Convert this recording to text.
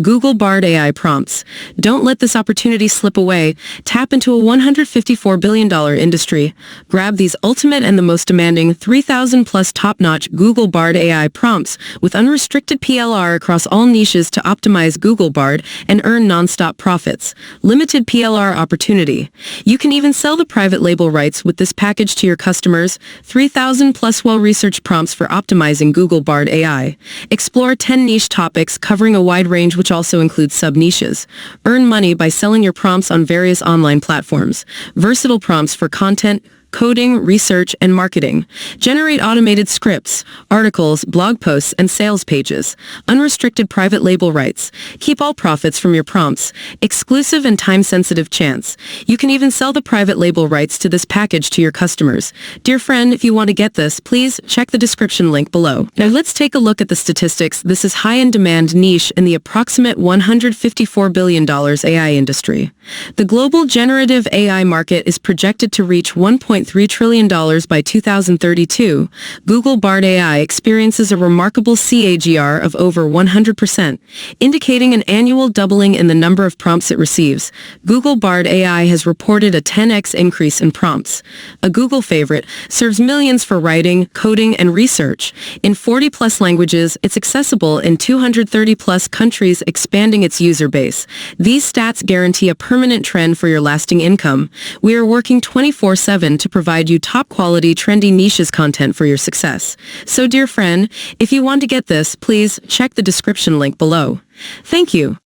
Google Bard AI prompts. Don't let this opportunity slip away. Tap into a $154 billion industry. Grab these ultimate and the most demanding 3,000 plus top-notch Google Bard AI prompts with unrestricted PLR across all niches to optimize Google Bard and earn non-stop profits. Limited PLR opportunity. You can even sell the private label rights with this package to your customers. 3,000 plus well-researched prompts for optimizing Google Bard AI. Explore 10 niche topics covering a wide range which also includes sub-niches. Earn money by selling your prompts on various online platforms. Versatile prompts for content, coding, research, and marketing. Generate automated scripts, articles, blog posts, and sales pages. Unrestricted private label rights. Keep all profits from your prompts. Exclusive and time-sensitive chance. You can even sell the private label rights to this package to your customers. Dear friend, if you want to get this, please check the description link below. Now let's take a look at the statistics. This is high-in-demand niche in the approximate $154 billion AI industry. The global generative AI market is projected to reach $1.3 trillion by 2032. Google Bard AI experiences a remarkable CAGR of over 100%, indicating an annual doubling in the number of prompts it receives. Google Bard AI has reported a 10x increase in prompts. A Google favorite, serves millions for writing, coding, and research. In 40-plus languages, it's accessible in 230-plus countries, expanding its user base. These stats guarantee a permanent trend for your lasting income. We are working 24/7 to provide you top-quality, trendy niches content for your success. So, dear friend, if you want to get this, please check the description link below. Thank you.